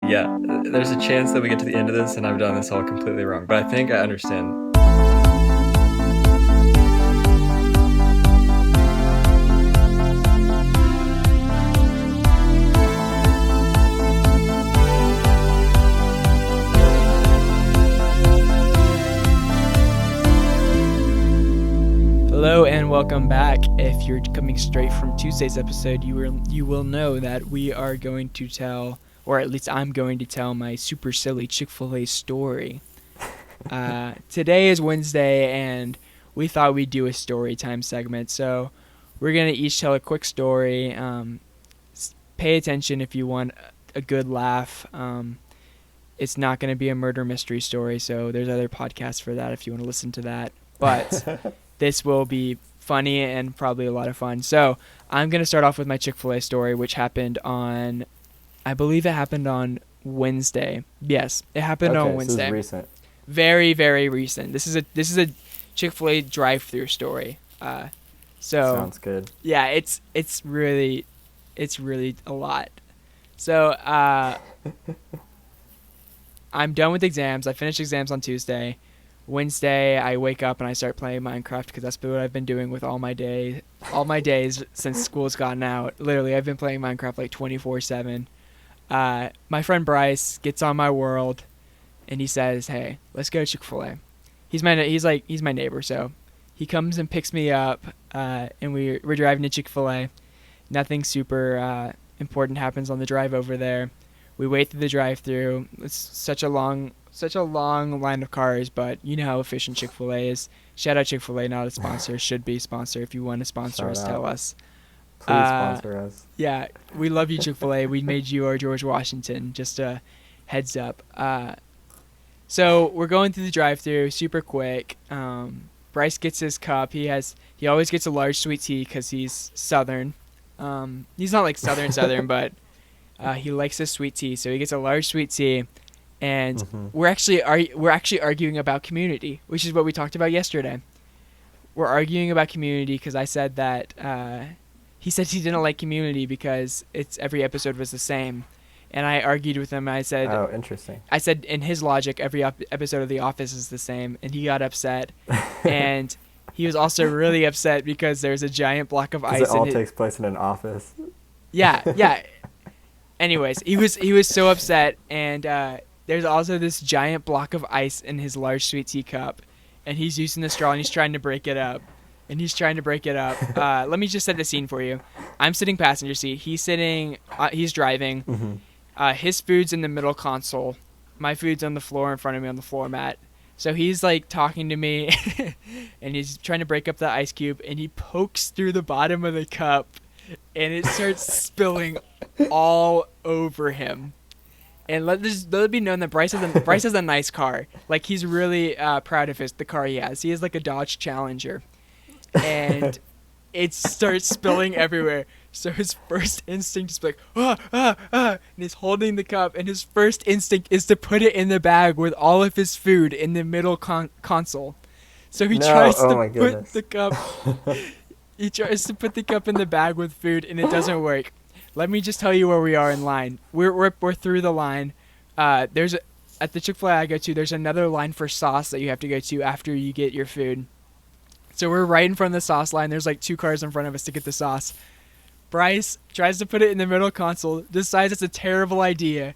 Yeah, there's a chance that we get to the end of this and I've done this all completely wrong, but I think I understand. Hello and welcome back. If you're coming straight from Tuesday's episode, you will know that we are going to tell, or at least I'm going to tell, my super silly Chick-fil-A story. Today is Wednesday, and we thought we'd do a story time segment. So we're gonna each tell a quick story. Pay attention if you want a good laugh. It's not gonna be a murder mystery story, so there's other podcasts for that if you want to listen to that. But this will be funny and probably a lot of fun. So I'm going to start off with my Chick-fil-A story, which happened on, I believe it happened on Wednesday. Yes, it happened on Wednesday. This is recent. Very, very recent. This is a Chick-fil-A drive-thru story. Sounds good. Yeah, it's really a lot. So I'm done with exams. I finished exams on Tuesday. Wednesday, I wake up and I start playing Minecraft because that's what I've been doing with all my days since school's gotten out. Literally, I've been playing Minecraft like 24/7. My friend Bryce gets on my world, and he says, "Hey, let's go to Chick-fil-A." He's my neighbor, so he comes and picks me up, and we're driving to Chick-fil-A. Nothing super important happens on the drive over there. We wait through the drive-thru. It's such a long line of cars, but you know how efficient Chick-fil-A is. Shout out Chick-fil-A, not a sponsor. Should be a sponsor. If you want to sponsor us, tell us. Please sponsor us. Yeah, we love you, Chick-fil-A. We made you our George Washington. Just a heads up. So we're going through the drive-thru super quick. Bryce gets his cup. He always gets a large sweet tea because he's Southern. He's not like Southern, but he likes his sweet tea, so he gets a large sweet tea. And we're actually arguing about community, which is what we talked about yesterday. We're arguing about community because I said that he said he didn't like community because every episode was the same, and I argued with him. I said, "Oh, interesting." I said, in his logic, every episode of The Office is the same, and he got upset, and he was also really upset because there's a giant block of ice. It all takes place in an office. Yeah. Anyways, he was so upset, and there's also this giant block of ice in his large sweet tea cup, and he's using the straw and he's trying to break it up. Let me just set the scene for you. I'm sitting passenger seat. He's driving. His food's in the middle console. My food's on the floor in front of me on the floor mat. So he's like talking to me, and he's trying to break up the ice cube, and he pokes through the bottom of the cup, and it starts spilling all over him. And let it be known that Bryce has a nice car. Like, he's really proud of the car he has. He has like a Dodge Challenger, and it starts spilling everywhere. So his first instinct is like, and he's holding the cup, and his first instinct is to put it in the bag with all of his food in the middle console. So he tries to put the cup. He tries to put the cup in the bag with food, and it doesn't work. Let me just tell you where we are in line. We're through the line. At the Chick-fil-A I go to, there's another line for sauce that you have to go to after you get your food. So we're right in front of the sauce line. There's like 2 cars in front of us to get the sauce. Bryce tries to put it in the middle console, decides it's a terrible idea,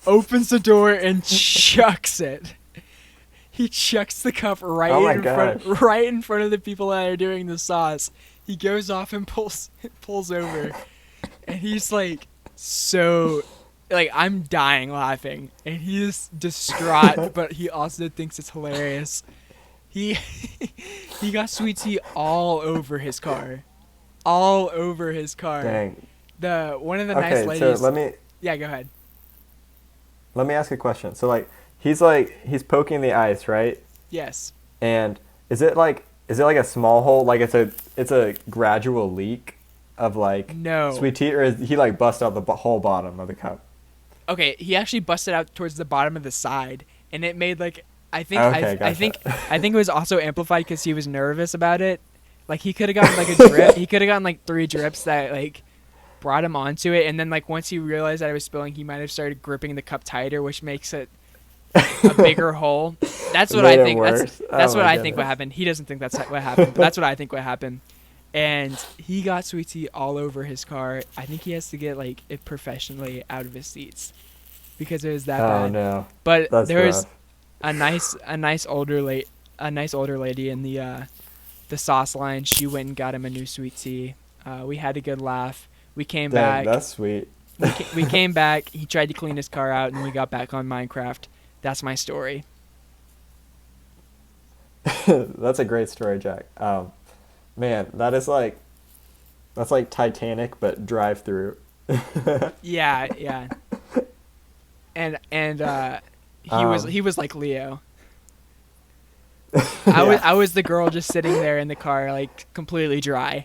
opens the door and chucks it. He chucks the cup right in front of the people that are doing the sauce. He goes off and pulls over. And he's like, I'm dying laughing. And he's distraught, but he also thinks it's hilarious. He got sweet tea all over his car. Dang. One of the nice ladies. So Yeah, go ahead. Let me ask a question. So he's poking the ice, right? Yes. And is it like a small hole? Like it's a gradual leak of sweet tea, or is he bust out the whole bottom of the cup? Okay, he actually busted out towards the bottom of the side, and it made I think it was also amplified because he was nervous about it. Like, he could have gotten a drip. He could have gotten 3 drips that brought him onto it, and then like once he realized that I was spilling, he might have started gripping the cup tighter, which makes it a bigger hole. That's what I think. That's what I think what happened. He doesn't think that's what happened, but that's what I think what happened. And he got sweet tea all over his car. I think he has to get like it professionally out of his seats because it was that bad. Oh no! But That's there was rough. a nice older lady in the sauce line. She went and got him a new sweet tea. We had a good laugh. We came Dang, back. that's sweet. We came back. He tried to clean his car out, and we got back on Minecraft. That's my story. That's a great story, Jack. Man, that's like Titanic, but drive-through. Yeah. And he was like Leo. I was the girl just sitting there in the car, like completely dry.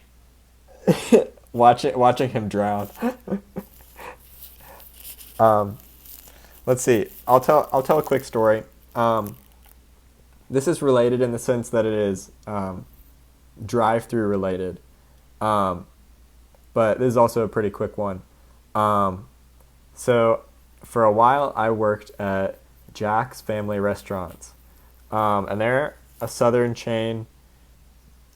watching him drown. Let's see. I'll tell a quick story. This is related in the sense that it is drive-through related, but this is also a pretty quick one. So for a while I worked at Jack's Family Restaurants, and they're a southern chain.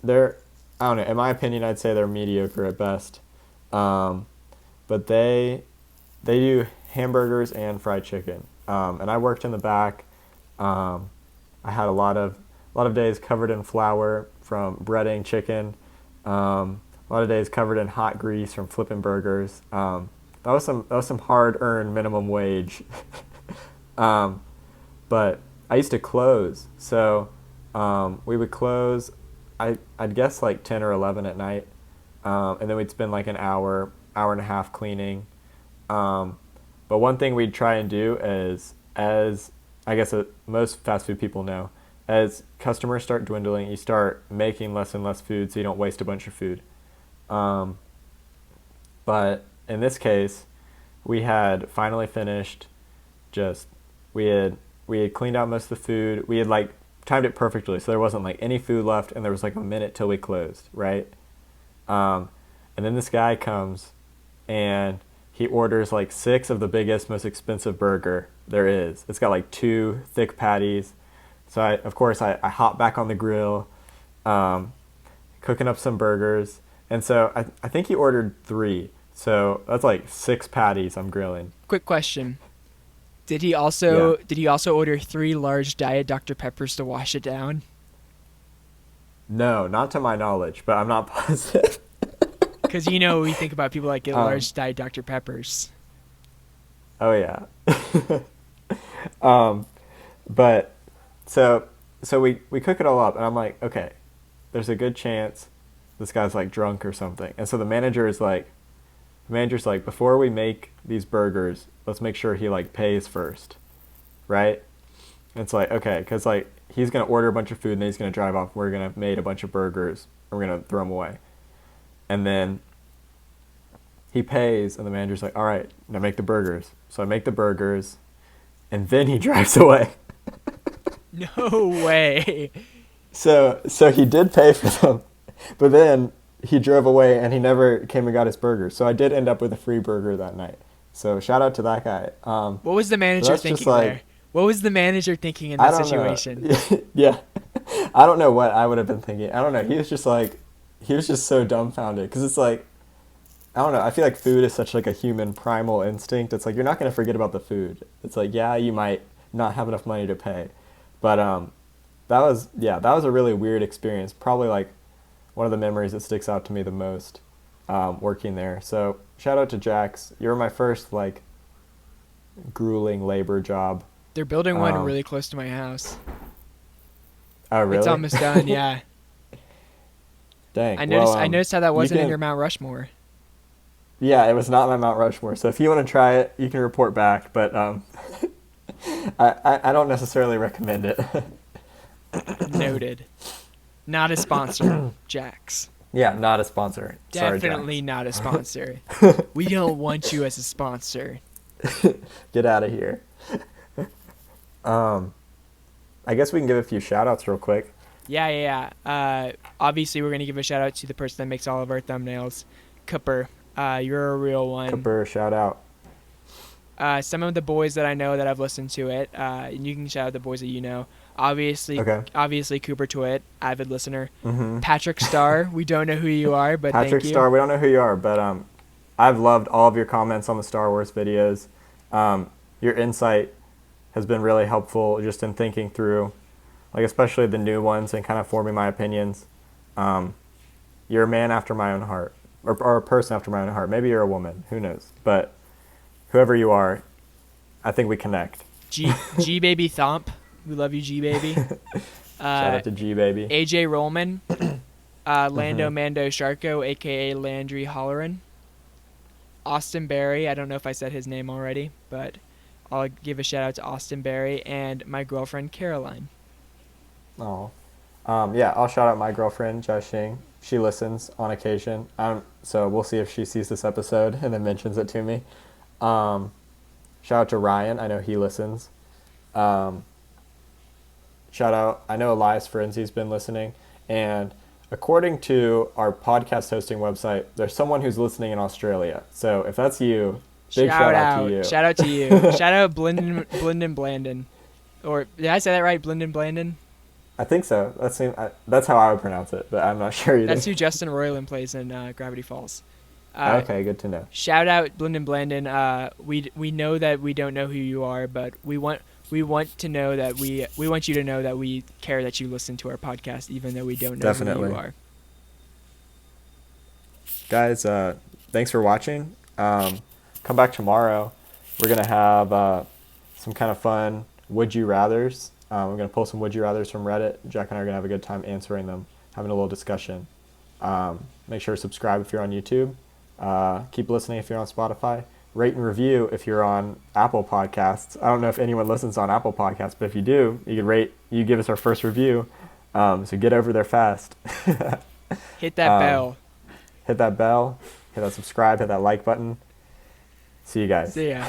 I don't know, in my opinion I'd say they're mediocre at best, but they do hamburgers and fried chicken, and I worked in the back. I had a lot of days covered in flour from breading chicken, a lot of days covered in hot grease from flipping burgers. That was some hard-earned minimum wage. But I used to close, so we would close, I'd guess like 10 or 11 at night, and then we'd spend like an hour and a half cleaning. But one thing we'd try and do is, as I guess most fast food people know, as customers start dwindling, you start making less and less food so you don't waste a bunch of food. But in this case, we had finally finished. We had cleaned out most of the food. We had like timed it perfectly, so there wasn't like any food left, and there was like a minute till we closed, right? And then this guy comes, and he orders like 6 of the biggest, most expensive burger there is. It's got like 2 thick patties. So I hop back on the grill, cooking up some burgers. And so I think he ordered 3. So that's like 6 patties I'm grilling. Quick question. Did he also order 3 large Diet Dr. Peppers to wash it down? No, not to my knowledge, but I'm not positive. Because we think about people that get large Diet Dr. Peppers. Oh yeah. But so we cook it all up, and I'm like, okay, there's a good chance this guy's like drunk or something. And so the manager's like, before we make these burgers, let's make sure he like pays first, right? And it's like, okay, because like he's gonna order a bunch of food and then he's gonna drive off. We're gonna make a bunch of burgers and we're gonna throw them away. And then he pays, and the manager's like, all right, now make the burgers. So I make the burgers, and then he drives away. No way. So he did pay for them, but then he drove away, and he never came and got his burgers. So I did end up with a free burger that night. So shout out to that guy. What was the manager thinking there? What was the manager thinking in that situation? Yeah. I don't know what I would have been thinking. I don't know. He was just so dumbfounded, because it's like, I don't know. I feel like food is such like a human primal instinct. It's like you're not going to forget about the food. It's like, yeah, you might not have enough money to pay. But that was a really weird experience. Probably like one of the memories that sticks out to me the most working there. So shout out to Jack's. You were my first like grueling labor job. They're building one really close to my house. Oh, really? It's almost done, yeah. Dang. I noticed how that wasn't in your Mount Rushmore. Yeah, it was not my Mount Rushmore. So if you want to try it, you can report back. But I don't necessarily recommend it. Noted. Not a sponsor, Jax. Yeah, not a sponsor. Definitely not a sponsor. We don't want you as a sponsor. Get out of here. I guess we can give a few shout outs real quick. Yeah. Obviously, we're going to give a shout out to the person that makes all of our thumbnails, Cooper. You're a real one. Cooper, shout out. Some of the boys that I know that have listened to it, and you can shout out the boys that you know. Obviously, Okay. obviously Cooper Twit, avid listener. Mm-hmm. Patrick Starr, we don't know who you are, but Patrick thank you. Starr, we don't know who you are, but I've loved all of your comments on the Star Wars videos. Your insight has been really helpful just in thinking through, like especially the new ones and kind of forming my opinions. You're a man after my own heart, or a person after my own heart. Maybe you're a woman, who knows? But whoever you are, I think we connect. G Baby Thomp, we love you, G Baby. Shout out to G Baby. AJ Rollman, Lando Mando Sharko, aka Landry Holleran. Austin Berry, I don't know if I said his name already, but I'll give a shout out to Austin Berry and my girlfriend Caroline. Oh, yeah, I'll shout out my girlfriend, Joshing. She listens on occasion. So we'll see if she sees this episode and then mentions it to me. Shout out to Ryan. I know he listens. Shout out, I know Elias Frenzy's been listening. And according to our podcast hosting website, there's someone who's listening in Australia. So if that's you, big shout out to you. Shout out to you. Shout out Blinden Blandon. Or did I say that right? Blinden Blandon? I think so. That's how I would pronounce it, but I'm not sure either. That's who Justin Roiland plays in Gravity Falls. Okay, good to know. Shout out Blinden Blandon. We know that we don't know who you are, but we want to know that we want you to know that we care that you listen to our podcast, even though we don't know who you are. Guys, thanks for watching. Come back tomorrow. We're gonna have some kind of fun would you rather's. We're gonna pull some would you rather's from Reddit. Jack and I are gonna have a good time answering them, having a little discussion. Make sure to subscribe if you're on YouTube. Keep listening if you're on Spotify. Rate and review if you're on Apple Podcasts. I don't know if anyone listens on Apple Podcasts, but if you do, you give us our first review. So get over there fast. Hit that bell. Hit that bell. Hit that subscribe. Hit that like button. See you guys. See ya.